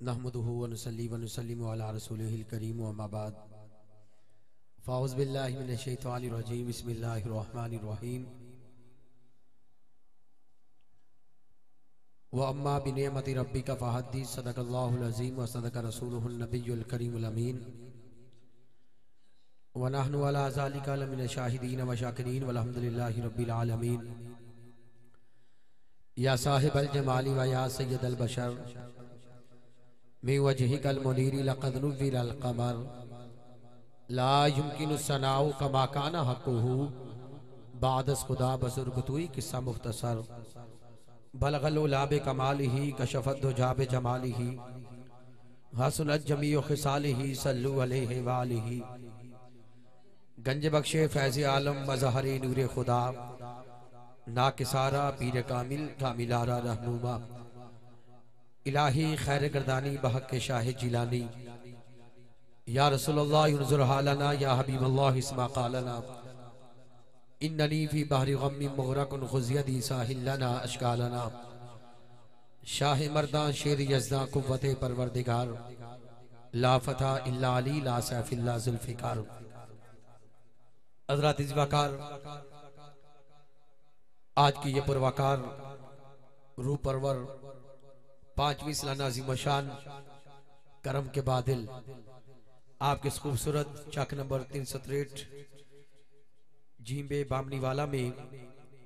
नहमदुहु व नुसल्ली व नुसल्लिमु अला रसूलिहिल करीम व अम्मा बाद फ़ाऊज़ु बिल्लाहि मिनश शैतानिर रजीम बिस्मिल्लाहिर रहमानिर रहीम व अम्मा बिनिअमति रब्बिका फ़हद्दिस सदक़ल्लाहुल अज़ीम व सदक़ रसूलुहुन नबियुल करीमुल अमीन व नहनु अला ज़ालिका लमिनश शाहिदीन व शाकिरीन वल्हम्दुलिल्लाहि रब्बिल आलमीन या साहिबल जमाली व या सय्यदल बशर मी वजहिकल मुनीरी लक़द नुव्विरल क़मर ला युमकिनु सनाउ कमा काना हक़्क़ुहु बादस खुदा बज़ुर्गतुई किस्सा मुख्तसर बलगल उला बे कमालिही कशफत दुजा बे जमालिही हसनत जमीउ खिसालिही सल्लु अलैहि वालिही गंज बख्शे फैज़ आलम मज़हरी नूरे खुदा ना किसारा पीर कामिल कामिलारा रहनुमा इलाही खैर गर्दानी बहक के शाह जिलानी या रसूलुल्लाह युनज़ुर हालना या हबीबल्लाह इस्मा क़ालना इन्ननी फी बहरि गम्मी मुग़रक़ुन ख़ुज़ियदी साहिल लना अश्कालना शाह मर्दां शेर यज़दां कुव्वते परवरदिगार ला फ़ता इल्ला अली ला सैफ़ इल्ला ज़ुल्फ़िकार। हज़रात इज़्वाकार, आज की ये पुरवाकार रूह परवर 5वीं सालाना अज़ीम-ओ-शान करम के बादल आपके इस खूबसूरत चक नंबर 363 जींबे बामनी वाला में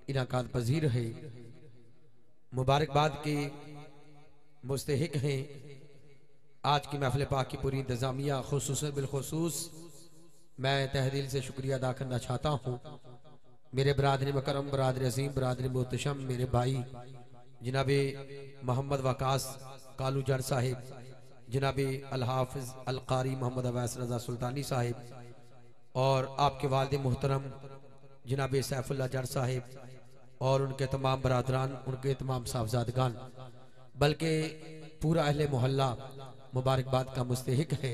इनाकात पजीर है। मुबारकबाद के मुस्तहिक हैं। आज की महफिल पाक की पूरी इंतजामिया खुसूसन बिलखुसूस मैं तहे दिल से शुक्रिया अदा करना चाहता हूँ। मेरे बरादरी मकरम, बरादरी अजीम, बरादरी मोहतशम, मेरे भाई जनाबे मोहम्मद वकास कालू जड़ साहिब, जनाबे अल हाफिज अल कारी मोहम्मद अवैस रजा सुल्तानी साहिब और आपके वालिद मोहतरम जनाबे सैफुल्लाह जड़ साहिब और उनके तमाम बरादरान, उनके तमाम साहबजादगान, बल्कि पूरा अहले मोहल्ला मुबारकबाद का मुस्तहिक है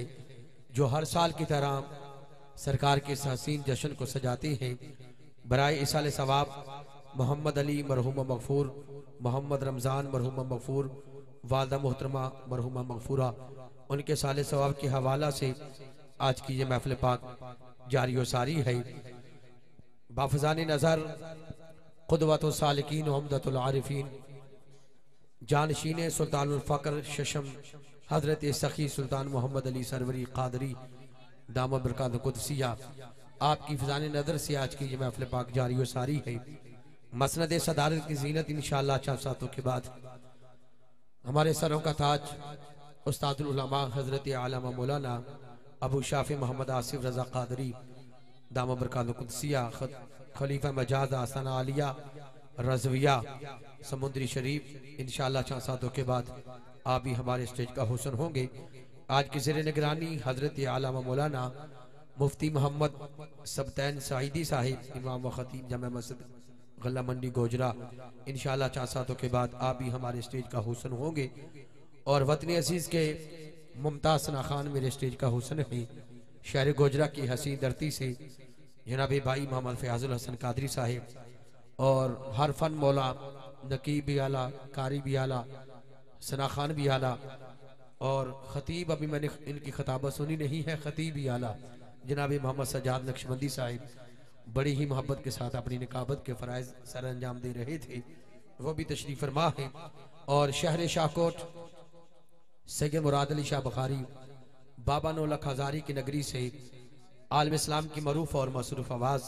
जो हर साल की तरह सरकार के इस हसीन जश्न को सजाती हैं। बराए इसाले सवाब मोहम्मद अली मरहुमा मगफूर, मोहम्मद रमज़ान मरहुमा मगफूर, वालदा मोहतरमा मरहुमा मगफूरा, उनके साले सवाब के हवाला से आज की ये महफिल पाक जारी व सारी है। बाफजानी नज़र क़ुदवतुस सालिकीन उम्दतुल आरिफीन जानशीन सुल्तानुल फ़क्र शशम हज़रत सखी सुल्तान मोहम्मद अली सरवरी क़ादरी दामद बरकात कुदसिया, आपकी फ़िज़ान नज़र से आज की ये महफिल पाक जारी व सारी है। मसनद सदारत की ज़ीनत इंशाअल्लाह चंद सातों के बाद हमारे सरों का ताज उस्तादुल उलमा हज़रत आलमा मौलाना अबू शाफी मोहम्मद आसिफ रज़ा क़ादरी दामद बरकात कुदसिया खलीफा मजाज आस्ताना आलिया रज़विया समुद्री शरीफ इंशाअल्लाह चंद सातों के बाद आप भी हमारे स्टेज का हुस्न होंगे। आज की ज़ेर निगरानी हज़रत आलमा मौलाना मुफ्ती मोहम्मद सबतैन साइदी साहिब, इमाम व खतीब जामे मस्जिद गल्ला मंडी गोजरा, इंशाअल्लाह चार सातों के बाद आप भी हमारे स्टेज का हुस्न होंगे। और वतन अजीज के मुमताज सना खान मेरे स्टेज का हुस्न है। शहर गोजरा की हसीन धरती से जनाब भाई मोहम्मद फयाजुल हसन कादरी साहिब और हर फन मौला नकीब भी आला, कारी भी आला, सना खान भी आला और ख़तीब अभी मैंने इनकी खताबत सुनी नहीं है, ख़तीब भी आला जनाब मोहम्मद सजाद नक्शबंदी साहिब बड़ी ही मोहब्बत के साथ अपनी निकाबत के फ़राइज़ सर अंजाम दे रहे थे, वो भी तशरीफ़ फरमा है। और शहर शाहकोट सैयद मुराद अली शाह बुखारी बाबा नौलख हज़ारी की नगरी से आलम इस्लाम की मरूफ और मसरूफ़ आवाज़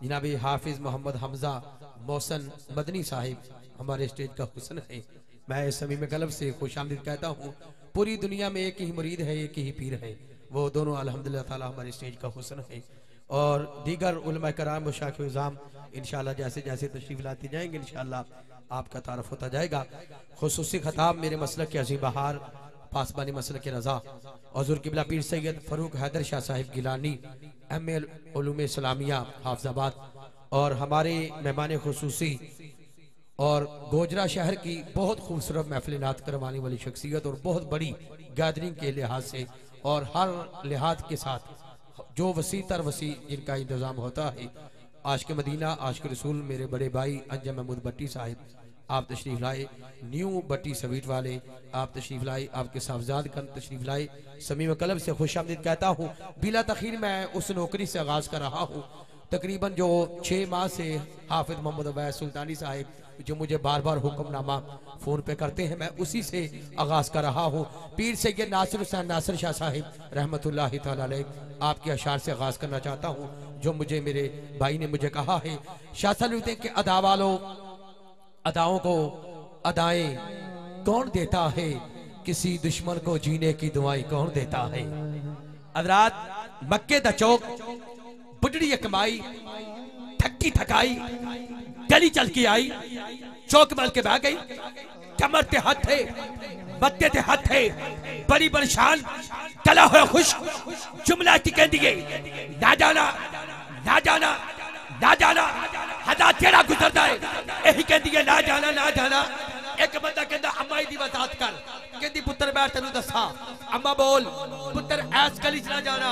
जनाब हाफिज़ मोहम्मद हमजा मोहसन मदनी साहिब हमारे स्टेज का हुस्न है। मैं इस समय में कलब से खुशामदीद कहता हूँ। पूरी दुनिया में एक ही मुरीद है, एक ही पीर है, वो दोनों अल्हम्दुलिल्लाह ताला हमारे स्टेज का हुस्न है। और दीगर उलमा कराम मुशाइख इज़ाम इंशाअल्लाह जैसे जैसे तशरीफ़ लाते जाएंगे इंशाअल्लाह आपका तारफ़ होता जाएगा। खुसूसी खताब मेरे मसलक के अज़ीम बहार पासबानी मसलक के रज़ा हुज़ूर क़िबला पीर सैयद फ़रूक हैदर शाह साहिब गिलानी एम.ए. उलूम इस्लामिया हाफ़िज़ाबाद और हमारे मेहमान खुसूसी और गोजरा शहर की बहुत खूबसूरत महफिल करवाने वाली शख्सियत और बहुत बड़ी गैदरिंग के लिहाज से और हर लिहाज के साथ जो वसी तर वसी जिनका इंतज़ाम होता है। आशिक़ मदीना, आशिक़ रसूल मेरे बड़े भाई अंजम महमूद भट्टी साहिब आप तशरीफ लाए, न्यू बट्टी स्वीट वाले आप तशरीफ लाए, आपके साहबजाद कन तशरीफ लाए, समीम कलब से खुशामदीद कहता हूँ। बिला तखीर मैं उस नौकरी से आगाज़ कर रहा हूँ तकरीबन जो 6 माह से हाफिज मोहम्मद अवैस सुल्तानी साहिब जो मुझे बार बार हुक्मनामा फ़ोन पे करते हैं, मैं उसी से आगाज़ कर रहा हूँ। पीर सैयद नासिर हुसैन नासिर शाह साहिब रहमतुल्लाहि तआला अलैह आपके अशार से आगाज़ करना चाहता हूँ, जो मुझे मेरे भाई ने मुझे कहा है। शाह सलूते के अदा वालों, अदाओं को अदाएं कौन देता है, किसी दुश्मन को जीने की दुआएं कौन देता है। हज़रात मक्के दा चौक बुढ़ड़ी कमाई थकी थकाई गली चल के आई, चौक मल के बह गई, कमर ते हाथ है मत्ते ते हाथ है, बड़ी परेशान कला हो खुश जुमला की कह दिए ना जाना ना जाना ना जाना हदा तेरा गुजरदा है, यही कह दिए ना जाना ना जाना। एक बंदा कहता अम्मा दी वजात कर, कहती पुत्र मैं तेन दसा, अम्मा बोल पुत्र ऐस गली च ना जाना।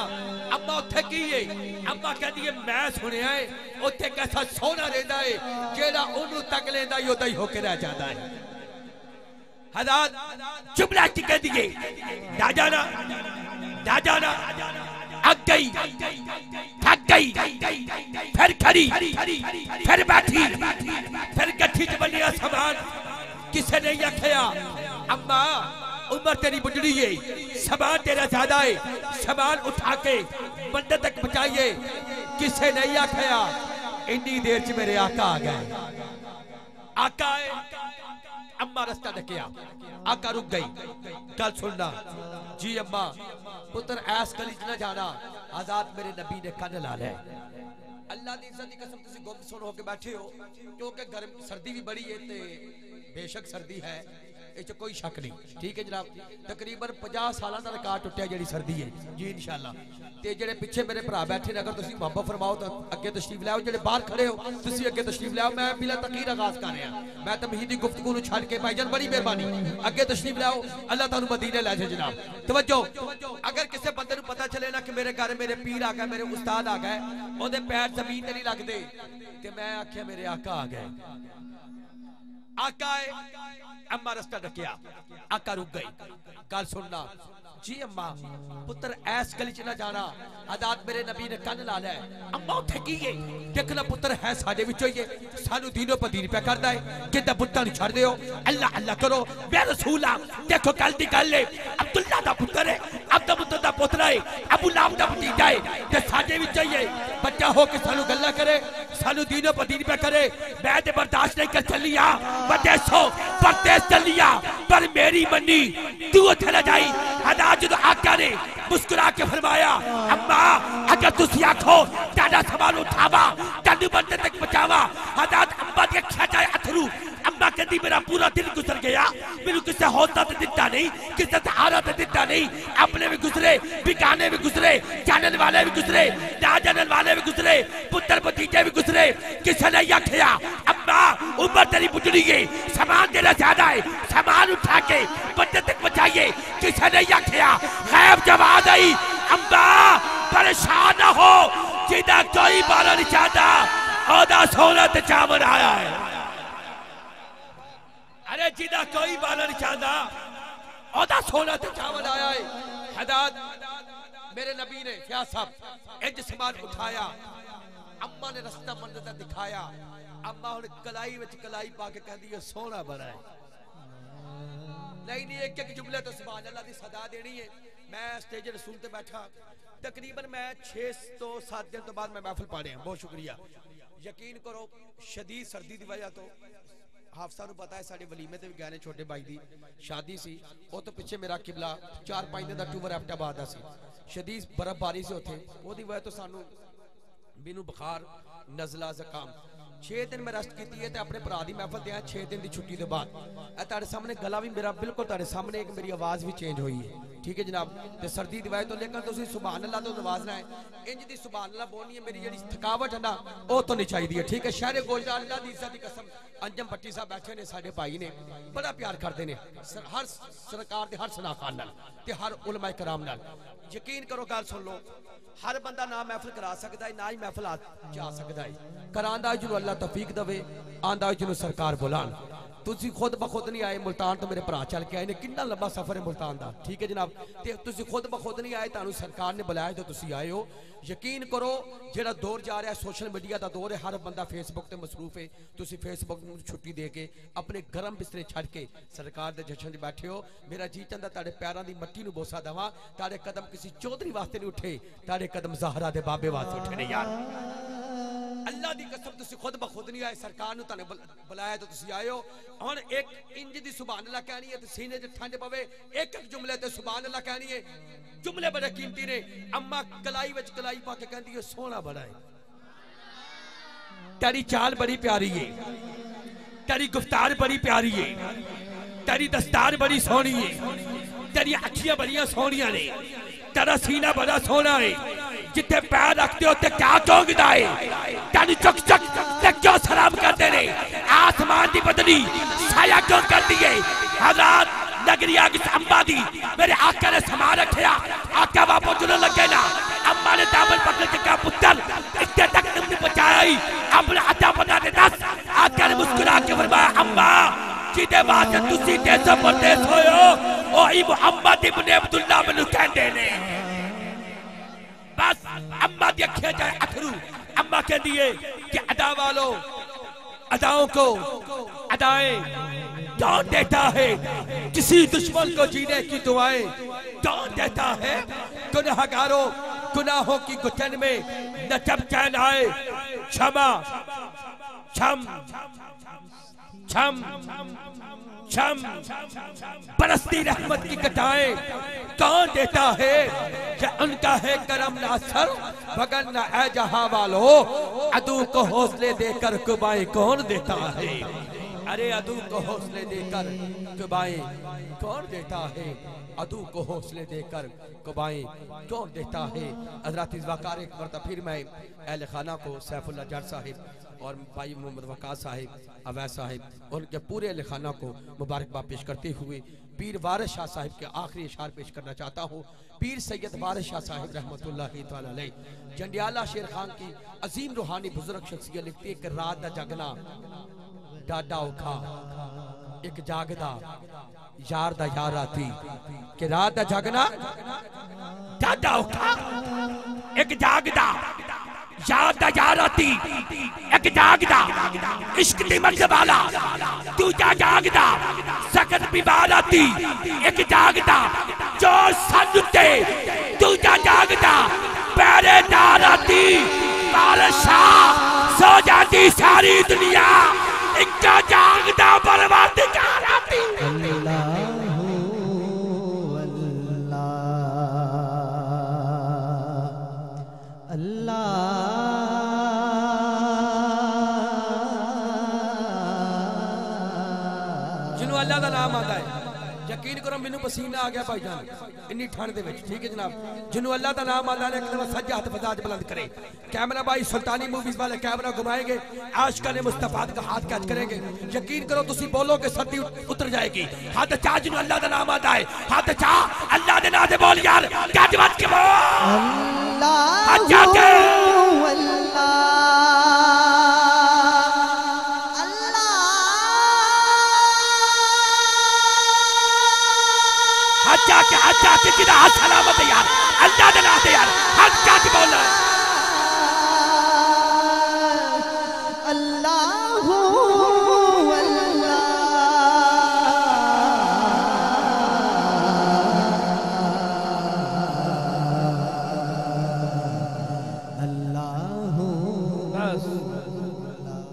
अम्मा उत्थे की है, अम्मा कहती है मैं सुनिया है उत्थे कैसा सोना रहता है जेड़ा ओनू तक लेंदा ही ओदा ही होके रह जाता है। हज़ार जुमला की कह दिए ना जाना ना जाना, अग गई थक गई फिर खड़ी फिर बैठी फिर गठी च बनिया सामान, किसे नहीं आखिया अम्मा उम्र तेरी बुढ़ी है, सामान तेरा ज्यादा है, सामान उठा के मंदिर तक पहुंचाइए, किसे नहीं आखिया। इन्नी देर च मेरे आका आ गए, आका आए, अम्मा रास्ता डकिया, आका रुक गई, गल सुनना जी अम्मा पुत्र ऐस गली च ना जाना, आजाद मेरे नबी ने कन ला लिया। अल्लाह दी इज्जत दी कसम तुसी गुम सुन होके बैठे हो, क्योंकि गर्म सर्दी भी बड़ी है ते बेशक सर्दी है, इस कोई शक नहीं, ठीक है जनाब। तकरीबन 50 साल का रिकॉर्ड टुटिया जी सर्दी है जी इंशाअल्लाह। ते जेडे पिछे मेरे भरा बैठे ने, अगर तुसी मोहब्बत फरमाओ तो अगे तशरीफ लाओ, जेडे बाहर खड़े हो तुसी अगे तशरीफ लाओ। मैं बिला तकीर आगाज कर रहा, मैं तमहीदी गुफ्तगू छड़ के भाईजान बड़ी मेहरबानी अगे तशरीफ लाओ, अल्लाह तुहानू मदीने लै जाए जनाब। तवज्जो, अगर किसी बंदे नू पता चले ना कि मेरे घर मेरे पीर आ गए, मेरे उस्ताद आ गए, ओदे पैर जमीन ते नहीं लगदे, ते मैं आख्या मेरे आका आ गए। आका आए, अम्मा रास्ता डकिया, आका रुक गई, गल सुनना जी अम्मा पुत्र ऐस गली च ना जाना, आजाद मेरे नबी ने कन ला लिया। अम्मा उठे की है, देखना पुत्र है साडे विचों ही है, सानू दीनों पर दीन पे करदा है, कहता बुत्तां नूं छड़ दियो, अल्लाह अल्लाह करो, मैं रसूल आ। देखो कल दी गल है, अब्दुल्ला दा पुत्र है, अब्दा पुत्र दा पोतरा है, अबू लाब दा भतीजा है, ते साडे विचों ही है, बच्चा हो के सानू गल्ला करे, सानू दीनों पर दीन पे करे, मैं ते बर्दाश्त नहीं कर चलिया, बदेसो परदेस चलिया, पर मेरी मन्नी तू उथे ना जाई। हदा जो आका ने मुस्कुरा के फरमाया अम्मा अगर तुसी आखो ताड़ा सवाल उठावा तन्नू बंदे तक पहुंचावा। हदा अम्मा दे अखियां च अथरू, अम्मा कहती मेरा पूरा दिन गुजर गया, मैनू किसी हौसला ते दिता नहीं, किसी सहारा ते दिता नहीं, अपने भी गुजरे बिगाने भी गुजरे, जानने वाले भी गुजरे ना जानने वाले भी गुजरे, पुत्र भतीजे भी गुजरे, किसी ने आखिया अम्मा उम्र तेरी बुढ़ी है, सामान तेरा ज्यादा है, सामान उठा के बंदे तक पहुंचाइए, किसी ने आखिया। गैब जवाब आई अम्मा परेशान ना हो, जिदा कोई बाला नहीं चाहता ओदा सोना ते चावल आया है। अरे जिदा कोई बाला नहीं चाहता ओदा सोना ते चावल आया है। हदात मेरे नबी ने क्या साहब इंज सामान उठाया, अम्मा ने रास्ता मंदिर तक दिखाया, अम्मा हुण कलाई विच कलाई पा के कहदी है सोना बड़ा है। नहीं नहीं एक एक जुमले तो सुभान अल्लाह दी सदा देनी है। मैं स्टेज रसूल ते बैठा, तकरीबन मैं 6 तो 7 दिन तो बाद मैं महफिल पाने, बहुत शुक्रिया। यकीन करो शदीद सर्दी की वजह तो हाफसा नूं पता है साडे वलीमे ते भी गए ने, छोटे भाई दी शादी सी, वो तो पिछे मेरा किबला 4-5 दिन का टूर एबटाबाद दा सी, शदीद बर्फबारी से उत्थे, ओदी वजह तो सानू मैनू बुखार नज़ला ज़ुकाम 6 दिन मैं रेस्ट की है, अपने भरा की महफल दिया 6 दिन की छुट्टी के बाद तुहाडे सामने गला भी मेरा बिल्कुल तुहाडे सामने, एक मेरी आवाज़ भी चेंज हुई है, ठीक है जनाब। तो सर्दी की वजह तो, लेकिन तुसीं सुभान अल्लाह तो नवाजना है, इंज दी सुभान अल्लाह बोलनी है, मेरी जी थकावट है ना वो तो नहीं चाहिए, ठीक है। शहर गोलदा अल्लाह दी इज्जत दी कसम, अंजम भट्टी साहब बैठे ने साडे भाई ने, बड़ा प्यार करते हैं हर सरकार के हर सनाखान नाल ते हर उलमा कराम नाल। यकीन करो गल सुन लो, हर बंदा ना महफिल करा सकता है ना ही महफिल जा सकता है, करांदा जिन्हों अल्लाह तौफीक दवे, आंदा जिन्हों सरकार बुलान। तुसी खुद बखुद नहीं आए मुल्तान तो मेरे भरा चल के आए ने कितना लंबा सफर है मुल्तान का ठीक है जनाब ते तुसी खुद बखुद नहीं आए तानू सरकार ने बुलाया तो तुसी आए हो यकीन करो जेड़ा दौर जा रहा है सोशल मीडिया का दौर है हर बंदा फेसबुक ते मसरूफ है तुसी फेसबुक नूं छुट्टी दे के अपने गर्म बिस्तरे छड़ के सरकार दे जश्न च बैठे हो मेरा जी चाहता ताड़े पैरों की मट्टी नूं बोसा देवां ताड़े कदम किसी चौधरी वास्ते नहीं उठे ताड़े कदम ज़हरा दे बाबे वास्ते उठे ने यार अल्लाह दी कसम तुसी खुद बखुद नहीं आए सरकार ने तुहानू बुलाया तो तुसी आए हो हुण एक इंज दी सुभान अल्लाह कहनी है ते सीने च ठंड पवे एक एक जुमले ते सुभान अल्लाह कहनी है जुमले बड़े कीमती ने अम्मा कलाई विच कलाई पा के कहंदी है सोहना बड़ा है तेरी चाल बड़ी प्यारी है तेरी गुफ्तार बड़ी प्यारी है तेरी दस्तार बड़ी सोहनी है तेरी अखियां बड़ियां सोहनियां ने तेरा सीना बड़ा सोहना है जिथे पैर रखते हो क्या चौंकदा है तेन चुक चुक ते क्यों सलाम करते ने आसमान की बदली साया क्यों करती है हज़ार नगरी आगे अम्बा दी मेरे आका ने समा रखा आका वापस जुड़ने लगे ना अम्मा ने दामन पकड़ के कहा पुत्र इतने तक तुमने पहुंचाया ही अपने अता बता दे दस आका ने मुस्कुरा के फरमाया अम्मा जिदे वास्ते तुसी देश परदेश होयो ओही मुहम्मद इब्ने अब्दुल्लाह मैनू कहंदे ने बस अम्मा दी अखियां जाए अथरू अम्मा कहती है कि अदा वालों अदाओं को अदाएं कौन देता है किसी दुश्मन को जीने की दुआएं कौन देता है गुनाहगारों गुनाहों की घुटन में न जब चैन आए क्षमा क्षम क्षम क्षम बरसती रहमत की कटाएं कौन देता है कि उनका है करम नासर भगन न ऐ जहां वालों अदू को हौसले देकर कुबाएं कौन देता है अरे अदू को हौसले देकर कुबाएं कौन देता है अदू को हौसले देकर कुबाएं कौन देता है हज़रत इस वक़ार एक मरतबा फिर मैं अहले खाना को सैफुल्लाह जट साहिब और भाई मोहम्मद वक़ास साहिब अवैस साहिब उनके पूरे अहले खाना को मुबारकबाद पेश करते हुए पीर वारिस शाह साहिब के आखिरी इशार पेश करना चाहता हूँ पीर सैयद वारिस शाह साहिब रहमतुल्लाहि तआला अलैह जंडियाला शेर खान की अजीम रूहानी बुजुर्ग शख्सियत लिखती है कि रात दा जगना डाडा औखा एक जागदा यार दा यार आती कि रात दा जगना डाडा औखा एक जागदा यार दा यार आती एक जागदा इश्क दी मंज़िल वाला दूजा जागदा सकत बीमार आती एक जागदा जो सन्नते दूजा जागदा पहरेदार आती बादशाह सो जाती सारी दुनिया इक्का जागदा परवरदिगार आती जिन्हों अल्लाह का नाम आता है यकीन करो मैनू पसीना आ गया भाईजान इन्नी ठंड दे विच ठीक है जनाब जिन्हों अल्लाह का नाम आता है एक दफा सज्जा हाथ फजाज बुलंद करे कैमरा भाई सुल्तानी मूवीज वाले कैमरा घुमाएंगे आशिका ने मुस्तफा का हाथ कैच करेंगे यकीन करो तुसी बोलोगे सर्दी उतर जाएगी हाथ चाह जिन्हों अल्लाह का नाम आता है हाथ चाह अल्लाह दे नाम से बोल यार गज वज के बोल हाथ चाह के अच्छा के जिदा हाथ सलामत है यार अल्लाह दे नाम से यार हाथ चाह बोलना अल्लाह अल्लाह बस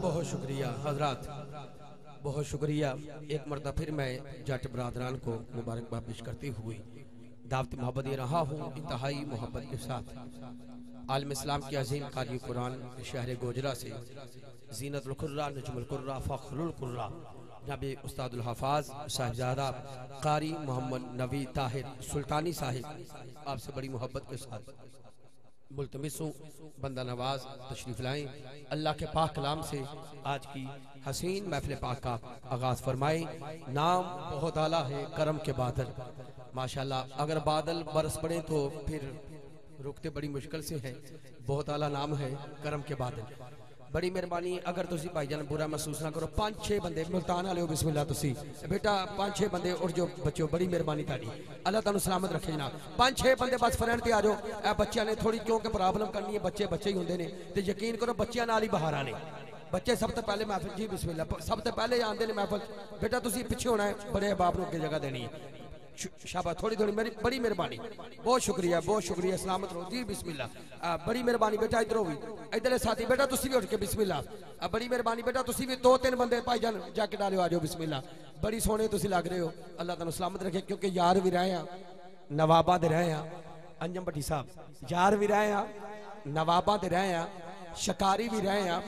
बहुत शुक्रिया हजरात बहुत शुक्रिया एक मरतबा फिर मैं जट बरादरान को मुबारकबाद पेश करते हुए दावत मोहब्बत दे रहा हूँ इंतहाई मोहब्बत के साथ आलम इस्लाम की अजीम कारी कुरान शहर गोजरा से जीनतुल कुर्रा नजमुल कुर्रा फखरुल कुर्रा जनाब उस्तादुल हफाज साहिबजादा कारी मोहम्मद नवी ताहिर सुल्तानी साहिब आपसे बड़ी मोहब्बत के साथ मुल्तमिस हूँ बंदा नवाज तशरीफ लाएं अल्लाह के पाक कलाम से आज की हसीन महफिल पाक का आगाज फरमाएं नाम बहुत आला है करम के बादल माशाल्लाह अगर बादल बरस पड़े तो फिर रुकते बड़ी मुश्किल से है बहुत आला नाम है करम के बादल बड़ी मेहरबानी। अगर तुसी भाईजान बुरा महसूस ना करो, 5-6 बंदे मुल्तान वाले हो बिस्मिल्लाह तुसी बेटा 5-6 बंदे और जो बच्चों बड़ी मेहरबानी ताड़ी, अल्लाह तुहानू सलामत रखे जनाब। 5-6 बंदे बस फ्रेंड ते आ जाओ। ए बच्चों ने थोड़ी क्योंकि प्रॉब्लम करनी है, बच्चे बच्चे ही होंगे ने ते यकीन करो बच्चों नाल ही बाहर आने। बच्चे सब तो पहले महफिल जी बिस्मिल्लाह सब तो पहले आते हैं महफिल। बेटा तुसी पीछे होना है, बड़े बाप को अगे जगह देनी है। शाबाश, थोड़ी थोड़ी मेरी बड़ी मेहरबानी, बहुत शुक्रिया बहुत शुक्रिया। सलामत रहो जी बिस्मिल्लाह। बड़ी मेहरबानी बेटा इधरों भी, इधर साथी बेटा तुसी भी उठ के बिस्मिल्लाह। बड़ी मेहरबानी बेटा तुसी भी 2-3 बंदे भाईजान जाके डालो, आ जाओ बिस्मिल्लाह। बड़ी सोहने तुसी लग रहे हो, अल्लाह तुहानू सलामत रखे। क्योंकि यार भी रहे हैं, नवाबा दे रहे हैं, अंजम भट्टी साहब यार भी रहे हैं, नवाबा दे रहे हैं, शिकारी भी रहे हैं,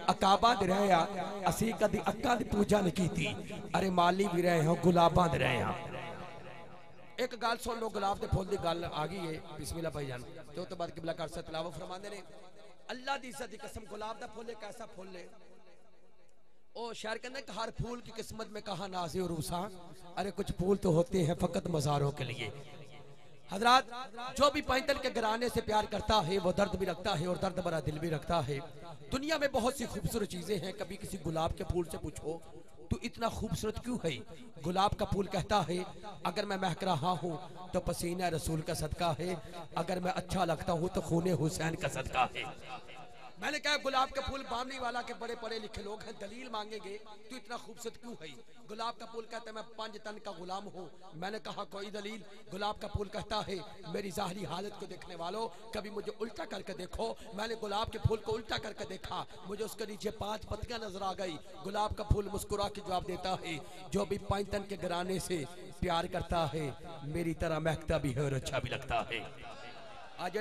अकाबा दे रहे हैं, असी कदी अक्का दी पूजा नहीं की थी, अरे माली भी रहे हैं, गुलाबा दे रहे हैं। एक गल सुन लो, गुलाब के फुल की गल आ गई है बिस्मिल्लाह भाईजान। तो उसके बाद किबला कर तलावत फरमाते ने, अल्लाह दी इज्जत दी कसम गुलाब का फुल एक ऐसा फुल है, ओ शायर कहते हैं हर फूल की किस्मत में कहा नाज़े और रूसा, अरे कुछ फूल तो होते हैं फकत मज़ारों के लिए। हजरात, जो भी पैंतन के घराने से प्यार करता है वो दर्द भी रखता है और दर्द भरा दिल भी रखता है। दुनिया में बहुत सी खूबसूरत चीजें हैं, कभी किसी गुलाब के फूल से पूछो तू इतना खूबसूरत क्यों है? गुलाब का फूल कहता है अगर मैं महक रहा हूँ तो पसीना रसूल का सदका है, अगर मैं अच्छा लगता हूँ तो खूने हुसैन का सदका है। मैंने कहा गुलाब का फूल बामनी वाला के बड़े पढ़े लिखे लोग हैं, दलील मांगेंगे तू इतना खूबसूरत क्यों है? गुलाब का फूल कहता है मैं 5 तन का गुलाम हूँ। मैंने कहा कोई दलील? गुलाब का फूल कहता है मेरी ज़ाहिरी हालत को देखने वालों कभी मुझे उल्टा करके देखो। मैंने गुलाब के फूल को उल्टा करके देखा, मुझे उसके नीचे 5 पत्तियां नजर आ गई। गुलाब का फूल मुस्कुरा के जवाब देता है जो भी 5 तन के घराने से प्यार करता है मेरी तरह महकता भी है और अच्छा भी लगता है। आज